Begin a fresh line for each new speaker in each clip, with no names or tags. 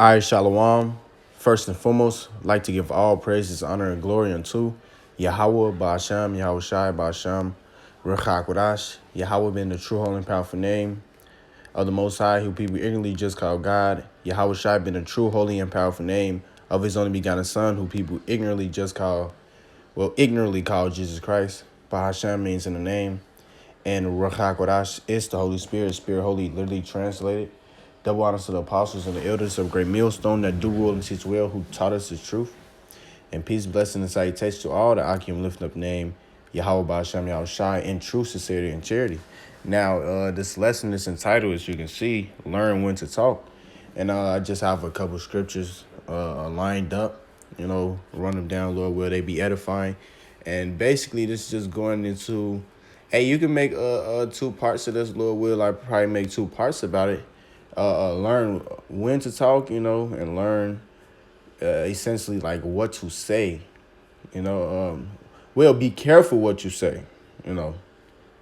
I, Shalom. First and foremost, like to give all praises, honor, and glory unto Yahweh, Ba'asham, Yahweh Shai, Ba'asham, Ruach HaKodesh, Yahweh being the true, holy, and powerful name of the Most High, who people ignorantly just call God. Yahweh Shai being the true, holy, and powerful name of his only begotten Son, who people ignorantly call Jesus Christ. Ba'asham means in the name. And Ruach HaKodesh is the Holy Spirit, Spirit Holy, literally translated. Double honors to the apostles and the elders of Great Millstone that do rule and teach well, who taught us the truth. And peace, blessing, and salutation to all the Akim lifting up name, Yahweh Ba'asham Yahweh Shai, in truth, sincerity, and charity. Now, this lesson is entitled, as you can see, Learn When to Talk. And I just have a couple scriptures lined up, run them down, Lord, will they be edifying. And basically, this is just going into, hey, you can make two parts of this, Lord will. I probably make two parts about it. Learn when to talk, and learn essentially like what to say, well, be careful what you say,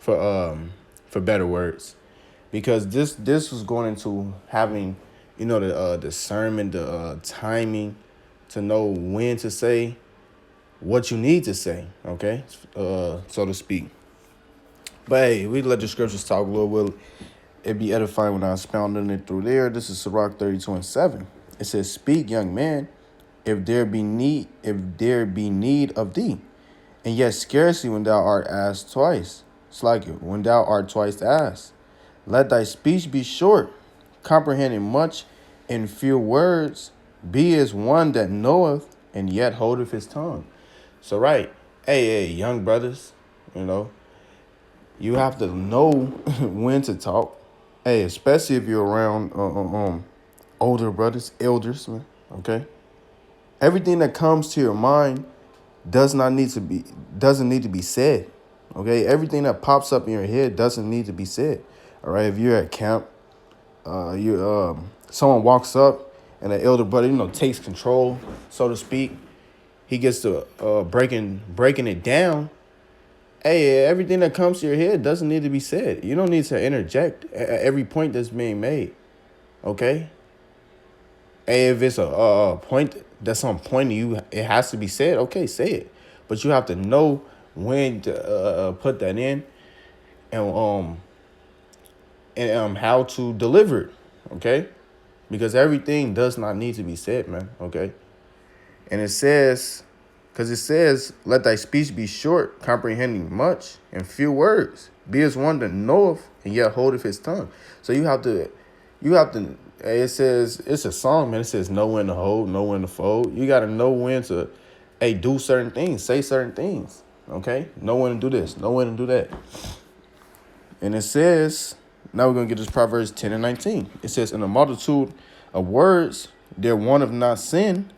for better words, because this was going into having, the discernment, the timing to know when to say what you need to say, okay, so to speak. But hey, we let the scriptures talk, Lord will. It be edifying when I expounding it through there. This is Sirach 32:7. It says, "Speak, young man, if there be need of thee, and yet scarcely when thou art asked twice. It's like it, when thou art twice asked. Let thy speech be short, comprehending much in few words. Be as one that knoweth, and yet holdeth his tongue." So right, hey, young brothers, you have to know when to talk. Hey, especially if you're around older brothers, elders, man. Okay, everything that comes to your mind doesn't need to be said. Okay, everything that pops up in your head doesn't need to be said. All right, if you're at camp, someone walks up and an elder brother, takes control, so to speak. He gets to breaking it down. Hey, everything that comes to your head doesn't need to be said. You don't need to interject at every point that's being made. Okay? Hey, if it's a point that's on point to you, it has to be said. Okay, say it. But you have to know when to put that in and how to deliver it. Okay? Because everything does not need to be said, man. Okay? And it says, let thy speech be short, comprehending much, in few words. Be as one that knoweth, and yet holdeth his tongue. So you have to, it says, it's a song, man. It says, know when to hold, know when to fold. You got to know when to, do certain things, say certain things. Okay? Know when to do this, know when to do that. And it says, now we're going to get this Proverbs 10:19. It says, in a multitude of words, there wanteth not sin,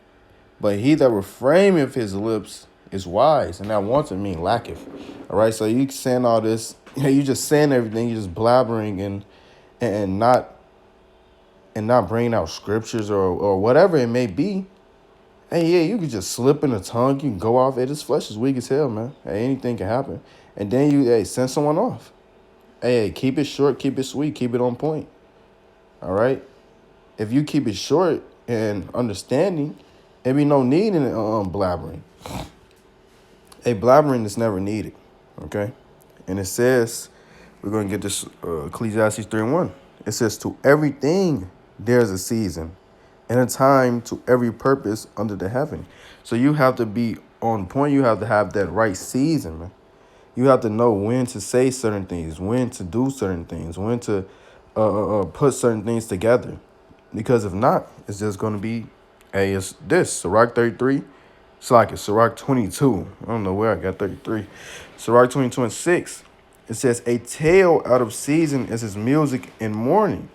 but he that refraineth his lips is wise. And that wanteth mean lacketh. All right, so you saying all this, you just saying everything, you just blabbering and not bringing out scriptures or whatever it may be. Hey, yeah, you could just slip in the tongue, you can go off. Hey, this flesh is weak as hell, man. Hey, anything can happen. And then you send someone off. Hey, keep it short, keep it sweet, keep it on point. All right? If you keep it short and understanding, there be no need in blabbering. Hey, blabbering is never needed, okay? And it says, we're going to get this Ecclesiastes 3:1. It says, to everything there's a season and a time to every purpose under the heaven. So you have to be on point. You have to have that right season, man. You have to know when to say certain things, when to do certain things, when to put certain things together. Because if not, it's just going to be, hey, it's this, Sirach 33. It's like it's Sirach 22. I don't know where I got 33. Sirach 22:6. It says, a tale out of season is his music in mourning,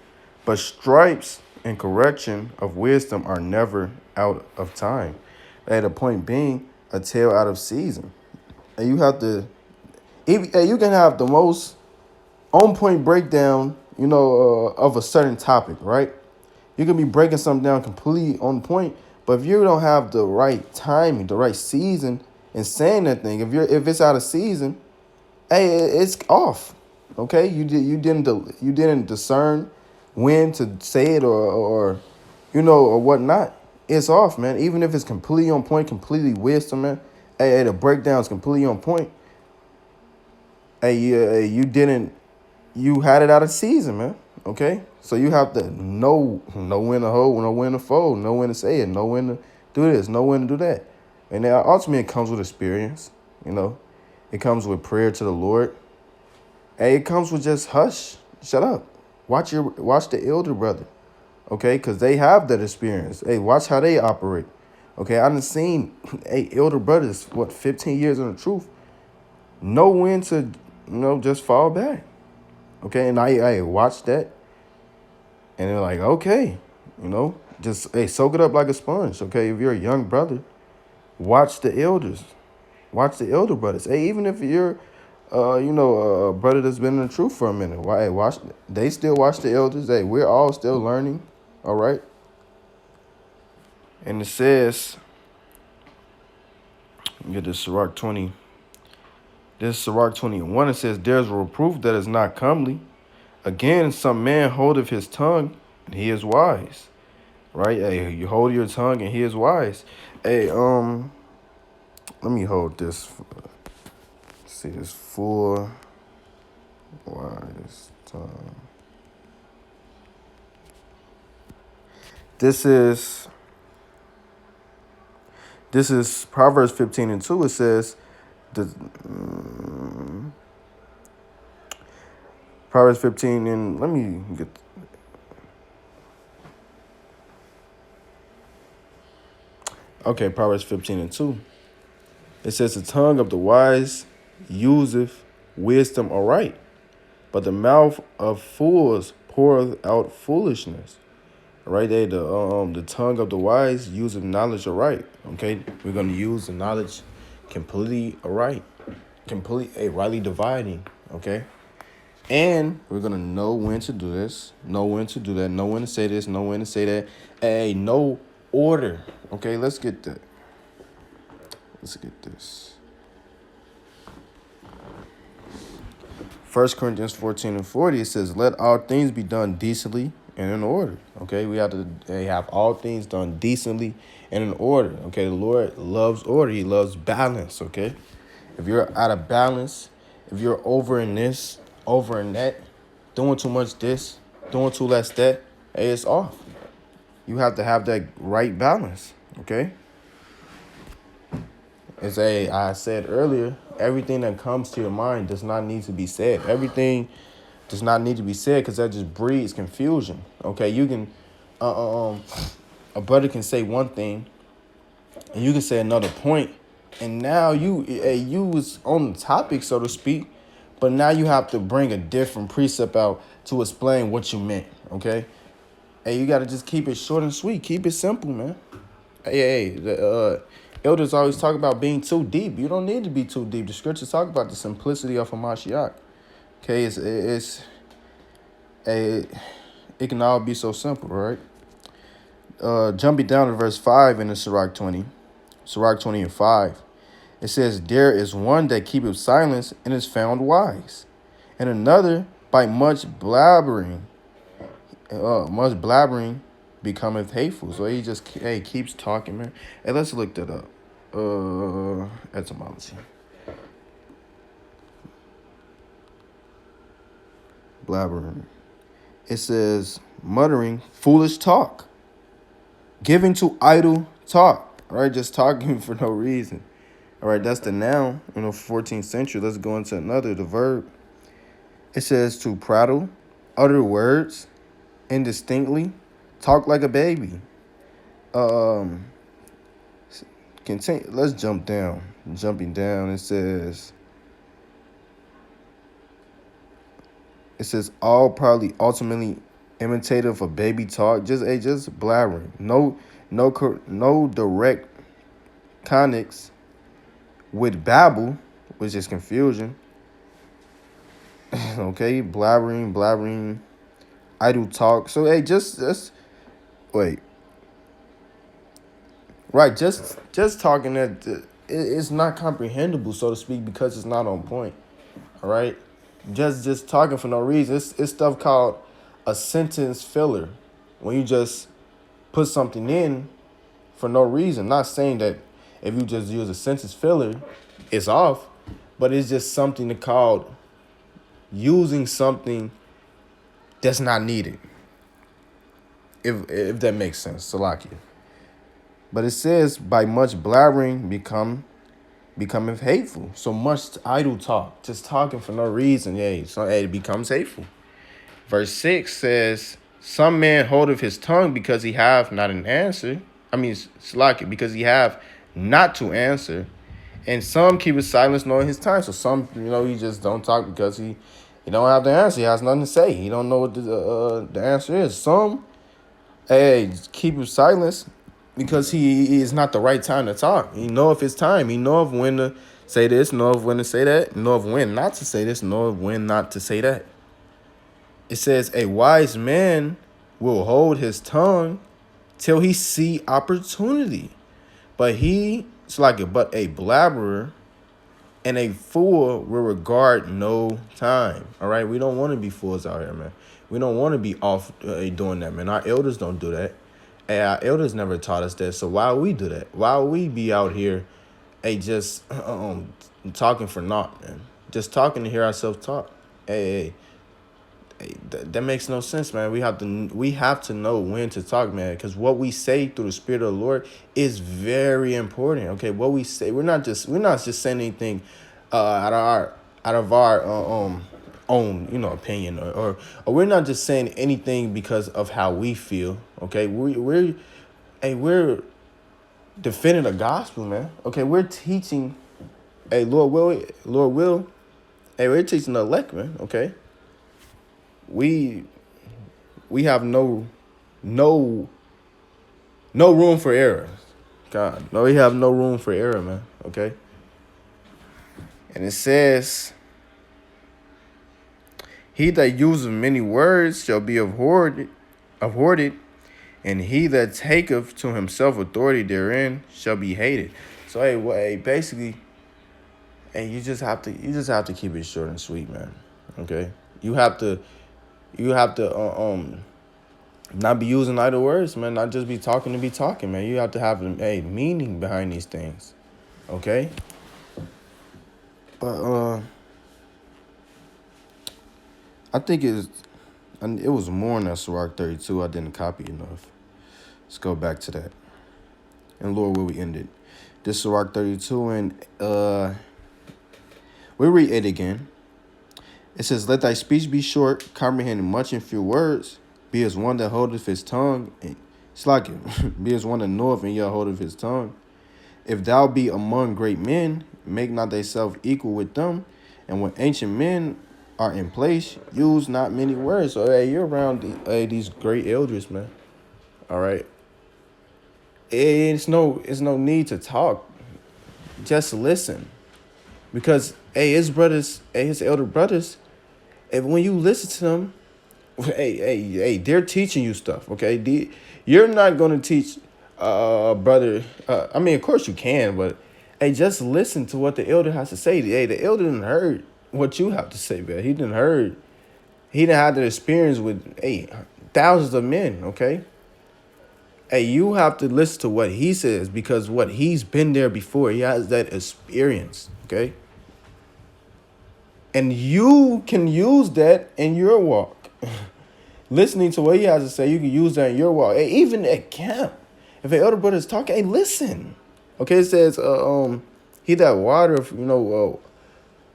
but stripes and correction of wisdom are never out of time. At the point being, a tale out of season. And you have to, you can have the most on-point breakdown, of a certain topic, right? You can be breaking something down completely on point, but if you don't have the right timing, the right season in saying that thing, if it's out of season, hey, it's off. Okay, you didn't discern when to say it or or whatnot, it's off, man. Even if it's completely on point, completely wisdom, man. Hey, the breakdown's completely on point. Hey, you had it out of season, man. Okay, so you have to know when to hold, know when to fold, know when to say it, know when to do this, know when to do that, and then ultimately it comes with experience. It comes with prayer to the Lord. Hey, it comes with just hush, shut up, watch the elder brother, okay, because they have that experience. Hey, watch how they operate. Okay, I done seen elder brothers 15 years in the truth, know when to just fall back. Okay, and I watched that, and they're like, okay, just soak it up like a sponge. Okay, if you're a young brother, watch the elders, watch the elder brothers. Hey, even if you're, a brother that's been in the truth for a minute, why? Watch. They still watch the elders. Hey, we're all still learning. All right. And it says, get this Sirach 20. This Sirach 21. It says, there's a reproof that is not comely. Again, some man holdeth his tongue, and he is wise. Right? Hey, you hold your tongue, and he is wise. Hey, let me hold this. Let's see this full wise tongue. This is Proverbs 15:2. It says, Proverbs 15, and let me get. Okay, Proverbs 15:2. It says, the tongue of the wise useth wisdom aright, but the mouth of fools poureth out foolishness. Right there, the tongue of the wise useth knowledge aright. Okay, we're gonna use the knowledge completely aright, rightly dividing. Okay, and we're gonna know when to do this, know when to do that, know when to say this, know when to say that. Hey, no order. Okay, let's get that. Let's get this. 1 Corinthians 14:40, it says, let all things be done decently and in order. Okay, we have to have all things done decently and in order. Okay, the Lord loves order. He loves balance. Okay, if you're out of balance, if you're over in this, over in that, doing too much this, doing too less that, hey, it's off. You have to have that right balance. Okay. As I said earlier, everything that comes to your mind does not need to be said. Everything does not need to be said because that just breeds confusion. Okay, you can, a brother can say one thing, and you can say another point, and now you was on the topic, so to speak, but now you have to bring a different precept out to explain what you meant. Okay, hey, you got to just keep it short and sweet. Keep it simple, man. The elders always talk about being too deep. You don't need to be too deep. The scriptures talk about the simplicity of a Mashiach. Okay, it can all be so simple, right? Jumping down to verse 5 in the Sirach 20. Sirach 20:5. It says, there is one that keepeth silence and is found wise, and another by much blabbering becometh hateful. So he just keeps talking, man. Hey, let's look that up. Etymology. Blabbering. It says muttering, foolish talk, giving to idle talk. All right, just talking for no reason. All right, that's the noun. 14th century. Let's go into the verb. It says to prattle, utter words indistinctly, talk like a baby. Continue. Let's jump down. Jumping down, it says all probably ultimately imitative of baby talk. Just blabbering. No direct conics with babble, which is confusion. Okay, blabbering, idle talk. So just wait. Right, just talking that it's not comprehensible, so to speak, because it's not on point. All right, just talking for no reason. It's stuff called a sentence filler, when you just put something in for no reason. Not saying that if you just use a sentence filler, it's off, but it's just something to call using something that's not needed. If that makes sense, Salakia. But it says by much blabbering becometh hateful. So much idle talk, just talking for no reason, so it becomes hateful. Verse 6 says, some man holdeth his tongue because he have not an answer. I mean, Salakia, because he have not to answer. And some keep his silence knowing his time. So some, he just don't talk because he don't have the answer. He has nothing to say. He don't know what the answer is. Some, keep his silence because he is not the right time to talk. He know of his time. He know of when to say this, know of when to say that, know of when not to say this, know of when not to say that. It says a wise man will hold his tongue till he see opportunity. But a blabberer and a fool will regard no time. All right, we don't want to be fools out here, man. We don't want to be off doing that, man. Our elders don't do that. And our elders never taught us that. So why would we do that? Why would we be out here, just talking for naught, man? Just talking to hear ourselves talk. That makes no sense, man. We have to know when to talk, man, because what we say through the Spirit of the Lord is very important. Okay, what we say, we're not just saying anything out of our own opinion, or we're not just saying anything because of how we feel. Okay, we're defending the gospel, man. Okay, we're teaching. Lord will. We're teaching the elect, man. Okay. We have no room for error. God, no, we have no room for error, man. Okay. And it says, he that useth many words shall be abhorred, and he that taketh to himself authority therein shall be hated. So basically, you just have to keep it short and sweet, man. Okay. You have to not be using idle words, man. Not just be talking to be talking, man. You have to have a meaning behind these things, okay? But I think it was more in that Sirach 32. I didn't copy enough. Let's go back to that. And Lord, where we ended. This Sirach 32, and we read it again. It says, let thy speech be short, comprehending much in few words. Be as one that holdeth his tongue. Be as one that knoweth and yet holdeth his tongue. If thou be among great men, make not thyself equal with them. And when ancient men are in place, use not many words. So, you're around these great elders, man. All right. It's no need to talk. Just listen. Because, his elder brothers, when you listen to them, they're teaching you stuff, okay? You're not going to teach brother. I mean, of course you can, but just listen to what the elder has to say. The elder didn't heard what you have to say, man. He didn't have the experience with thousands of men, okay? You have to listen to what he says, because what he's been there before. He has that experience, okay? And you can use that in your walk. Listening to what he has to say, you can use that in your walk. Even at camp, if an elder brother is talking, listen. Okay, it says, he that watereth,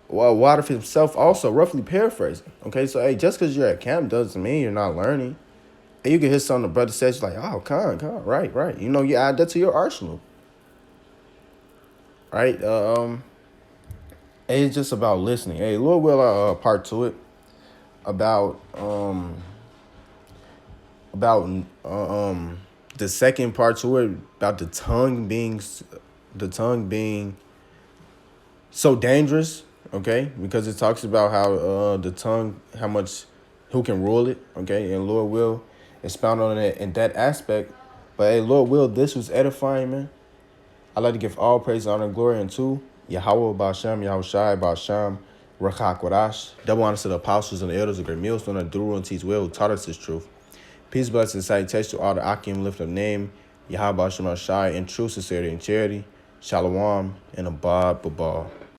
watereth himself also, roughly paraphrasing. Okay, so just because you're at camp doesn't mean you're not learning. And you can hear something the brother says, like, oh, come, right. You add that to your arsenal. Right? It's just about listening. Lord will part to it about the second part to it, about the tongue being so dangerous, okay? Because it talks about how the tongue, who can rule it, okay? And Lord will expound on it in that aspect. But Lord will, this was edifying, man. I'd like to give all praise, honor, and glory unto Yahweh, Ba'ashem, Yahushai, Ba'ashem, Rakak Wadash. Double honor to the apostles and the elders of Great Millstone and Duru and Teach Will, who taught us this truth. Peace, blessings, salutation to all the Akim lift of name. Yahweh Shem Shai in true sincerity and charity. Shalom and Abad Babal.